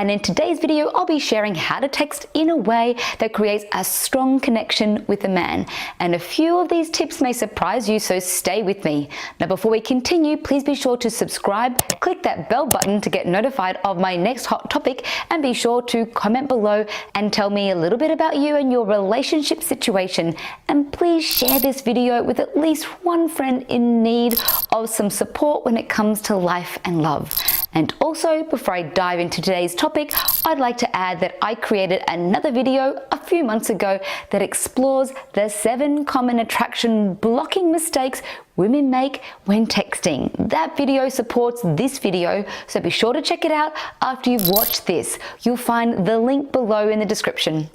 and in today's video I'll be sharing how to text in a way that creates a strong connection with a man. And a few of these tips may surprise you, so stay with me. Now before we continue, please be sure to subscribe, click that bell button to get notified of my next hot topic, and be sure to comment below and tell me a little bit about you and your relationship situation. And please share this video with at least one friend in need of some support when it comes to life and love. And also, before I dive into today's topic, I'd like to add that I created another video a few months ago that explores the 7 common attraction blocking mistakes women make when texting. That video supports this video, so be sure to check it out after you've watched this. You'll find the link below in the description.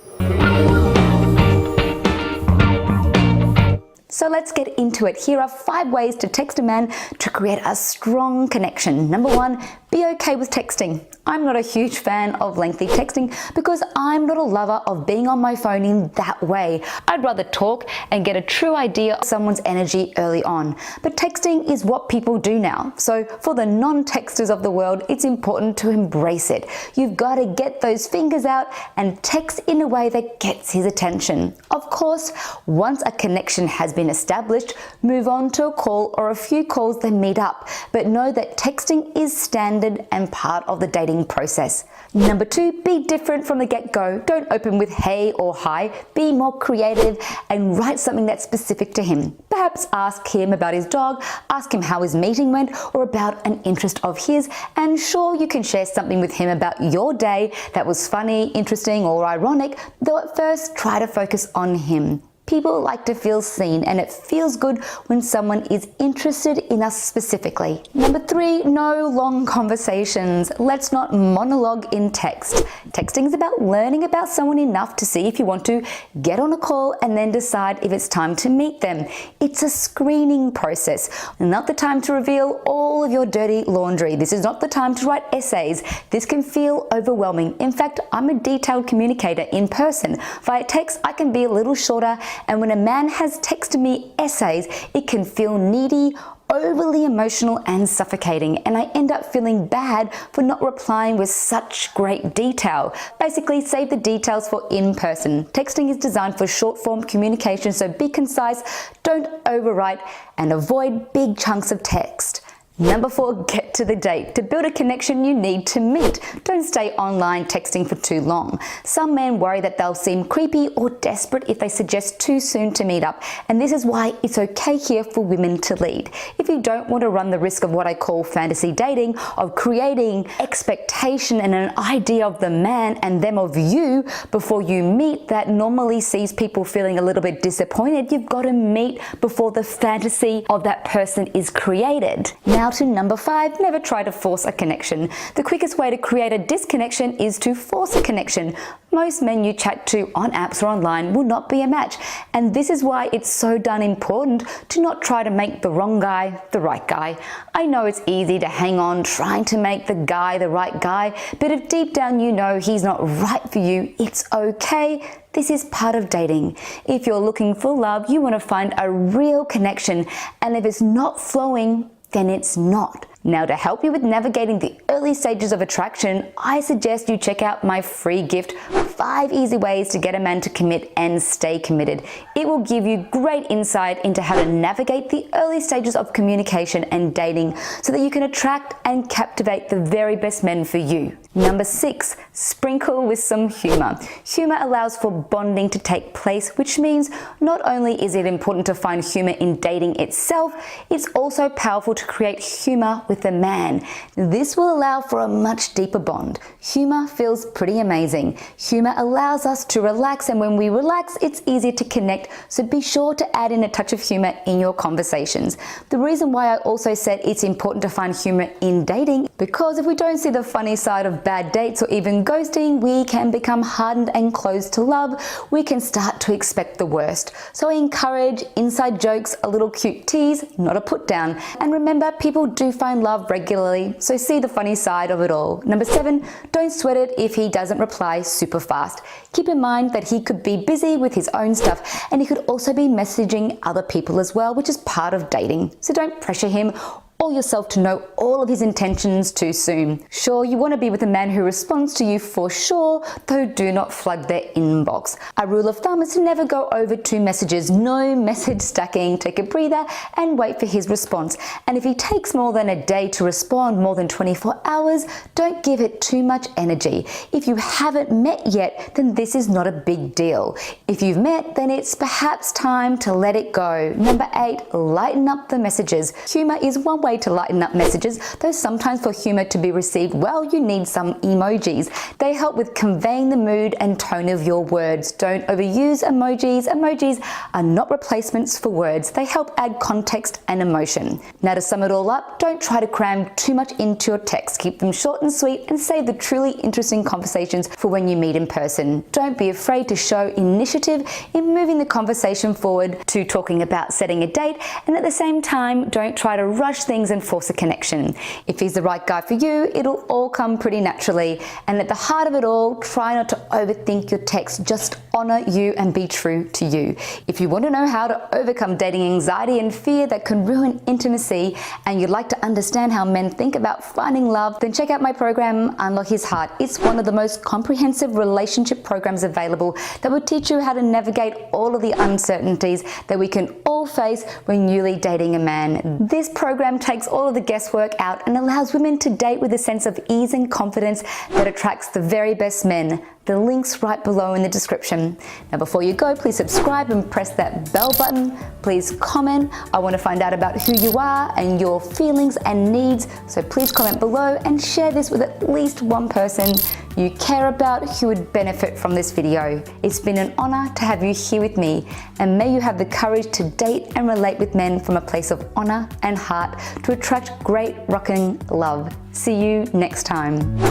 So let's get into it. Here are 5 ways to text a man to create a strong connection. Number 1, be okay with texting. I'm not a huge fan of lengthy texting because I'm not a lover of being on my phone in that way. I'd rather talk and get a true idea of someone's energy early on. But texting is what people do now. So for the non-texters of the world, it's important to embrace it. You've got to get those fingers out and text in a way that gets his attention. Of course, once a connection has been established, move on to a call or a few calls, then meet up. But know that texting is standard and part of the dating process. Number 2, be different from the get-go. Don't open with hey or hi. Be more creative and write something that's specific to him. Perhaps ask him about his dog, ask him how his meeting went, or about an interest of his, and sure, you can share something with him about your day that was funny, interesting, or ironic, though at first try to focus on him. People like to feel seen, and it feels good when someone is interested in us specifically. Number 3, no long conversations. Let's not monologue in text. Texting is about learning about someone enough to see if you want to get on a call and then decide if it's time to meet them. It's a screening process, not the time to reveal all of your dirty laundry. This is not the time to write essays. This can feel overwhelming. In fact, I'm a detailed communicator in person. Via text, I can be a little shorter, and when a man has texted me essays, it can feel needy, overly emotional and suffocating, and I end up feeling bad for not replying with such great detail. Basically, save the details for in person. Texting is designed for short form communication, so be concise, don't overwrite, and avoid big chunks of text. Number 4, get to the date. To build a connection, you need to meet. Don't stay online texting for too long. Some men worry that they'll seem creepy or desperate if they suggest too soon to meet up, and this is why it's okay here for women to lead. If you don't want to run the risk of what I call fantasy dating, of creating expectation and an idea of the man and them of you before you meet that normally sees people feeling a little bit disappointed, you've got to meet before the fantasy of that person is created. Now to number 5, never try to force a connection. The quickest way to create a disconnection is to force a connection. Most men you chat to on apps or online will not be a match, and this is why it's so darn important to not try to make the wrong guy the right guy. I know it's easy to hang on trying to make the guy the right guy, but if deep down you know he's not right for you, it's okay. This is part of dating. If you're looking for love, you want to find a real connection, and if it's not flowing, then it's not. Now, to help you with navigating the early stages of attraction, I suggest you check out my free gift, 5 easy ways to get a man to commit and stay committed. It will give you great insight into how to navigate the early stages of communication and dating so that you can attract and captivate the very best men for you. Number 6, sprinkle with some humor. Humor allows for bonding to take place, which means not only is it important to find humor in dating itself, it's also powerful to create humor with a man. This will allow for a much deeper bond. Humor feels pretty amazing. Humor allows us to relax, and when we relax, it's easier to connect, so be sure to add in a touch of humor in your conversations. The reason why I also said it's important to find humor in dating, because if we don't see the funny side of bad dates or even ghosting, we can become hardened and closed to love. We can start to expect the worst. So I encourage inside jokes, a little cute tease, not a put down. And remember, people do find love regularly, so see the funny side of it all. Number 7, don't sweat it if he doesn't reply super fast. Keep in mind that he could be busy with his own stuff, and he could also be messaging other people as well, which is part of dating. So don't pressure him or yourself to know all of his intentions too soon. Sure, you want to be with a man who responds to you for sure, though do not flood their inbox. A rule of thumb is to never go over 2 messages. No message stacking. Take a breather and wait for his response. And if he takes more than a day to respond, more than 24 hours, don't give it too much energy. If you haven't met yet, then this is not a big deal. If you've met, then it's perhaps time to let it go. Number 8, lighten up the messages. Humor is one way to lighten up messages, though sometimes for humor to be received well, you need some emojis. They help with conveying the mood and tone of your words. Don't overuse emojis. Emojis are not replacements for words. They help add context and emotion. Now, to sum it all up, don't try to cram too much into your text. Keep them short and sweet and save the truly interesting conversations for when you meet in person. Don't be afraid to show initiative in moving the conversation forward to talking about setting a date, and at the same time, don't try to rush things and force a connection. If he's the right guy for you, it'll all come pretty naturally. And at the heart of it all, try not to overthink your text. Just honor you and be true to you. If you want to know how to overcome dating anxiety and fear that can ruin intimacy, and you'd like to understand how men think about finding love, then check out my program, Unlock His Heart. It's one of the most comprehensive relationship programs available that will teach you how to navigate all of the uncertainties that we can all face when newly dating a man. This program takes all of the guesswork out and allows women to date with a sense of ease and confidence that attracts the very best men. The link's right below in the description. Now, before you go, please subscribe and press that bell button. Please comment. I want to find out about who you are and your feelings and needs. So please comment below and share this with at least one person you care about who would benefit from this video. It's been an honor to have you here with me, and may you have the courage to date and relate with men from a place of honor and heart to attract great rocking love. See you next time.